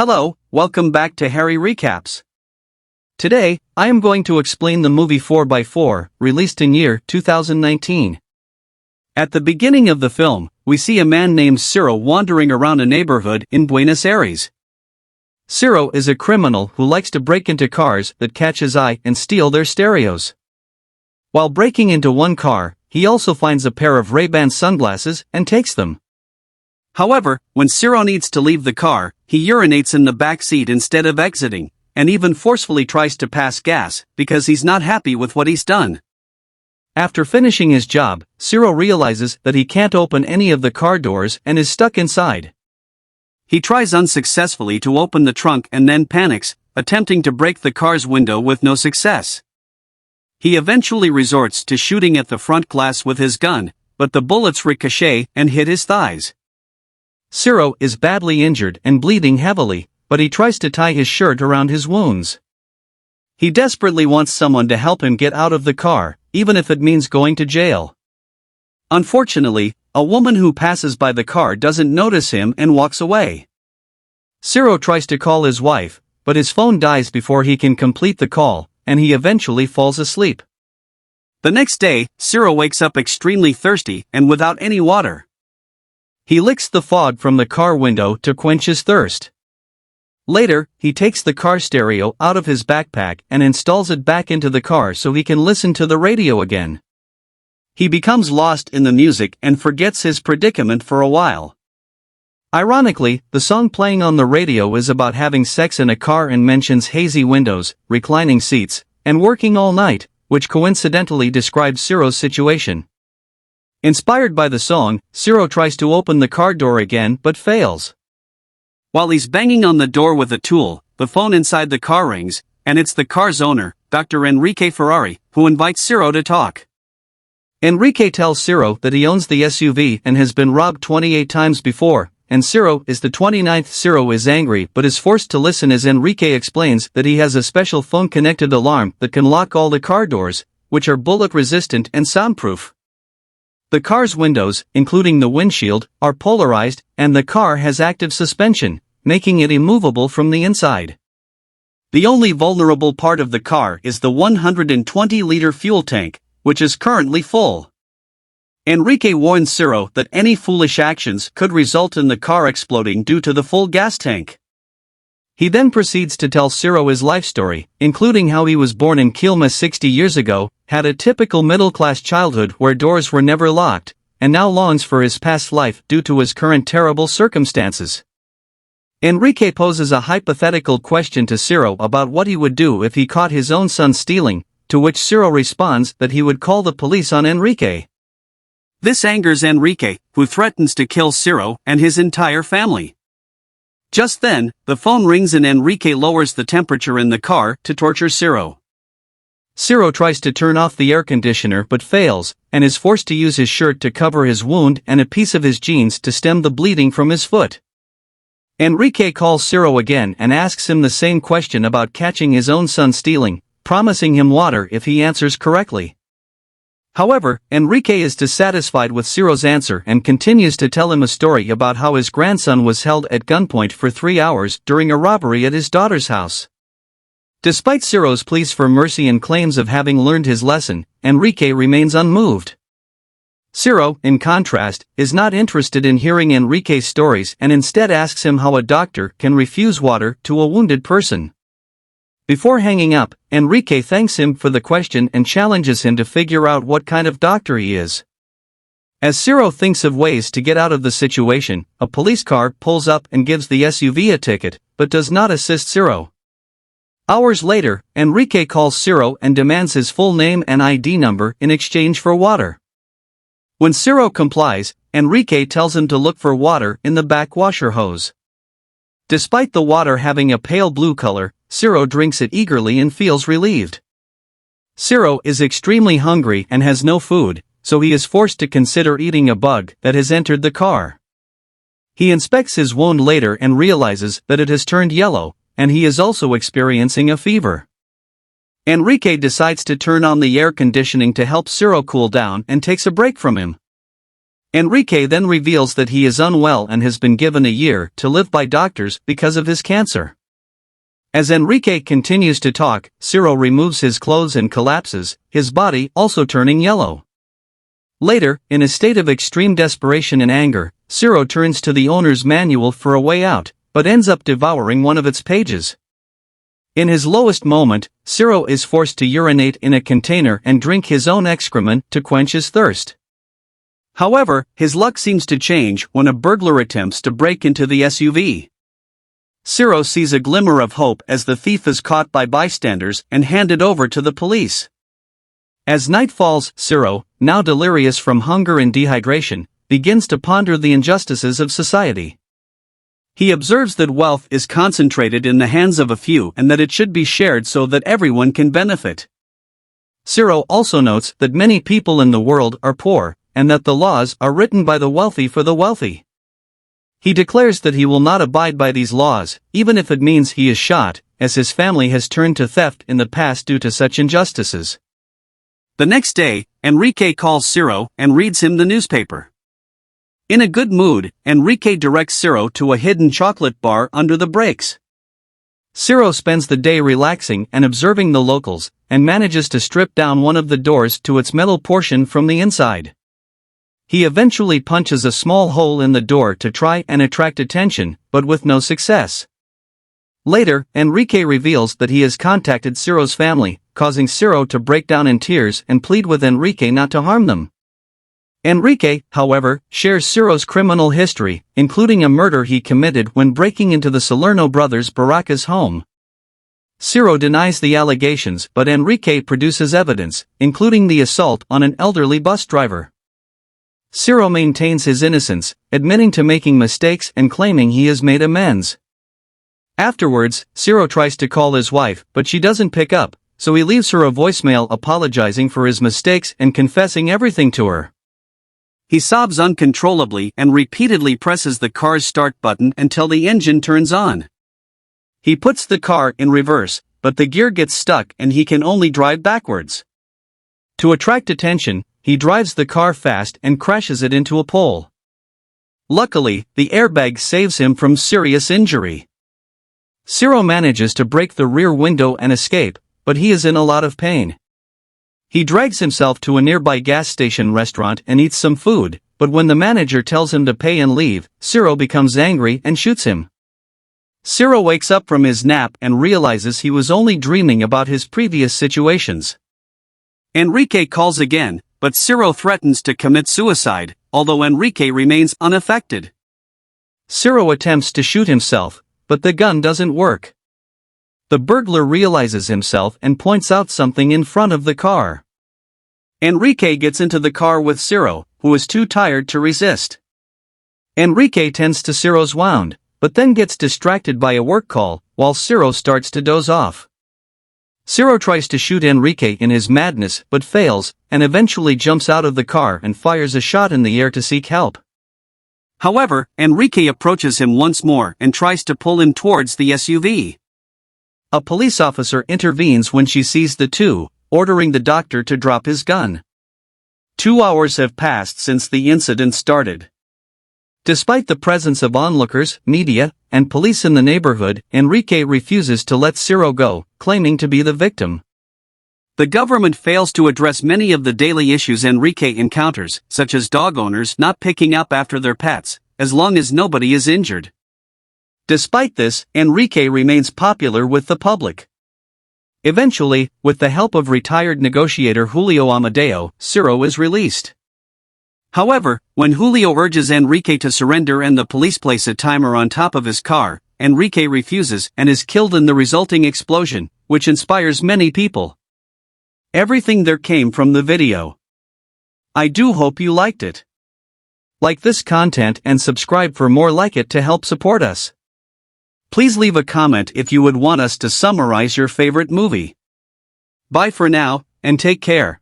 Hello, welcome back to Harry Recaps. Today, I am going to explain the movie 4x4, released in year 2019. At the beginning of the film, we see a man named Ciro wandering around a neighborhood in Buenos Aires. Ciro is a criminal who likes to break into cars that catch his eye and steal their stereos. While breaking into one car, he also finds a pair of Ray-Ban sunglasses and takes them. However, when Ciro needs to leave the car, he urinates in the back seat instead of exiting, and even forcefully tries to pass gas because he's not happy with what he's done. After finishing his job, Ciro realizes that he can't open any of the car doors and is stuck inside. He tries unsuccessfully to open the trunk and then panics, attempting to break the car's window with no success. He eventually resorts to shooting at the front glass with his gun, but the bullets ricochet and hit his thighs. Ciro is badly injured and bleeding heavily, but he tries to tie his shirt around his wounds. He desperately wants someone to help him get out of the car, even if it means going to jail. Unfortunately, a woman who passes by the car doesn't notice him and walks away. Ciro tries to call his wife, but his phone dies before he can complete the call, and he eventually falls asleep. The next day, Ciro wakes up extremely thirsty and without any water. He licks the fog from the car window to quench his thirst. Later, he takes the car stereo out of his backpack and installs it back into the car so he can listen to the radio again. He becomes lost in the music and forgets his predicament for a while. Ironically, the song playing on the radio is about having sex in a car and mentions hazy windows, reclining seats, and working all night, which coincidentally describes Ciro's situation. Inspired by the song, Ciro tries to open the car door again but fails. While he's banging on the door with a tool, the phone inside the car rings, and it's the car's owner, Dr. Enrique Ferrari, who invites Ciro to talk. Enrique tells Ciro that he owns the SUV and has been robbed 28 times before, and Ciro is the 29th. Ciro is angry but is forced to listen as Enrique explains that he has a special phone-connected alarm that can lock all the car doors, which are bullet-resistant and soundproof. The car's windows, including the windshield, are polarized, and the car has active suspension, making it immovable from the inside. The only vulnerable part of the car is the 120-liter fuel tank, which is currently full. Enrique warns Ciro that any foolish actions could result in the car exploding due to the full gas tank. He then proceeds to tell Ciro his life story, including how he was born in Quilmes 60 years ago, had a typical middle-class childhood where doors were never locked, and now longs for his past life due to his current terrible circumstances. Enrique poses a hypothetical question to Ciro about what he would do if he caught his own son stealing, to which Ciro responds that he would call the police on Enrique. This angers Enrique, who threatens to kill Ciro and his entire family. Just then, the phone rings and Enrique lowers the temperature in the car to torture Ciro. Ciro tries to turn off the air conditioner but fails, and is forced to use his shirt to cover his wound and a piece of his jeans to stem the bleeding from his foot. Enrique calls Ciro again and asks him the same question about catching his own son stealing, promising him water if he answers correctly. However, Enrique is dissatisfied with Ciro's answer and continues to tell him a story about how his grandson was held at gunpoint for 3 hours during a robbery at his daughter's house. Despite Ciro's pleas for mercy and claims of having learned his lesson, Enrique remains unmoved. Ciro, in contrast, is not interested in hearing Enrique's stories and instead asks him how a doctor can refuse water to a wounded person. Before hanging up, Enrique thanks him for the question and challenges him to figure out what kind of doctor he is. As Ciro thinks of ways to get out of the situation, a police car pulls up and gives the SUV a ticket, but does not assist Ciro. Hours later, Enrique calls Ciro and demands his full name and ID number in exchange for water. When Ciro complies, Enrique tells him to look for water in the back washer hose. Despite the water having a pale blue color, Ciro drinks it eagerly and feels relieved. Ciro is extremely hungry and has no food, so he is forced to consider eating a bug that has entered the car. He inspects his wound later and realizes that it has turned yellow, and he is also experiencing a fever. Enrique decides to turn on the air conditioning to help Ciro cool down and takes a break from him. Enrique then reveals that he is unwell and has been given a year to live by doctors because of his cancer. As Enrique continues to talk, Ciro removes his clothes and collapses, his body also turning yellow. Later, in a state of extreme desperation and anger, Ciro turns to the owner's manual for a way out, but ends up devouring one of its pages. In his lowest moment, Ciro is forced to urinate in a container and drink his own excrement to quench his thirst. However, his luck seems to change when a burglar attempts to break into the SUV. Ciro sees a glimmer of hope as the thief is caught by bystanders and handed over to the police. As night falls, Ciro, now delirious from hunger and dehydration, begins to ponder the injustices of society. He observes that wealth is concentrated in the hands of a few and that it should be shared so that everyone can benefit. Ciro also notes that many people in the world are poor, and that the laws are written by the wealthy for the wealthy. He declares that he will not abide by these laws, even if it means he is shot, as his family has turned to theft in the past due to such injustices. The next day, Enrique calls Ciro and reads him the newspaper. In a good mood, Enrique directs Ciro to a hidden chocolate bar under the brakes. Ciro spends the day relaxing and observing the locals, and manages to strip down one of the doors to its metal portion from the inside. He eventually punches a small hole in the door to try and attract attention, but with no success. Later, Enrique reveals that he has contacted Ciro's family, causing Ciro to break down in tears and plead with Enrique not to harm them. Enrique, however, shares Ciro's criminal history, including a murder he committed when breaking into the Salerno brothers' Baracas home. Ciro denies the allegations, but Enrique produces evidence, including the assault on an elderly bus driver. Ciro maintains his innocence, admitting to making mistakes and claiming he has made amends. Afterwards, Ciro tries to call his wife, but she doesn't pick up, so he leaves her a voicemail apologizing for his mistakes and confessing everything to her. He sobs uncontrollably and repeatedly presses the car's start button until the engine turns on. He puts the car in reverse, but the gear gets stuck and he can only drive backwards. To attract attention, he drives the car fast and crashes it into a pole. Luckily, the airbag saves him from serious injury. Ciro manages to break the rear window and escape, but he is in a lot of pain. He drags himself to a nearby gas station restaurant and eats some food, but when the manager tells him to pay and leave, Ciro becomes angry and shoots him. Ciro wakes up from his nap and realizes he was only dreaming about his previous situations. Enrique calls again, but Ciro threatens to commit suicide, although Enrique remains unaffected. Ciro attempts to shoot himself, but the gun doesn't work. The burglar realizes himself and points out something in front of the car. Enrique gets into the car with Ciro, who is too tired to resist. Enrique tends to Ciro's wound, but then gets distracted by a work call, while Ciro starts to doze off. Ciro tries to shoot Enrique in his madness but fails, and eventually jumps out of the car and fires a shot in the air to seek help. However, Enrique approaches him once more and tries to pull him towards the SUV. A police officer intervenes when she sees the two, ordering the doctor to drop his gun. 2 hours have passed since the incident started. Despite the presence of onlookers, media, and police in the neighborhood, Enrique refuses to let Ciro go, claiming to be the victim. The government fails to address many of the daily issues Enrique encounters, such as dog owners not picking up after their pets, as long as nobody is injured. Despite this, Enrique remains popular with the public. Eventually, with the help of retired negotiator Julio Amadeo, Ciro is released. However, when Julio urges Enrique to surrender and the police place a timer on top of his car, Enrique refuses and is killed in the resulting explosion, which inspires many people. Everything there came from the video. I do hope you liked it. Like this content and subscribe for more like it to help support us. Please leave a comment if you would want us to summarize your favorite movie. Bye for now, and take care.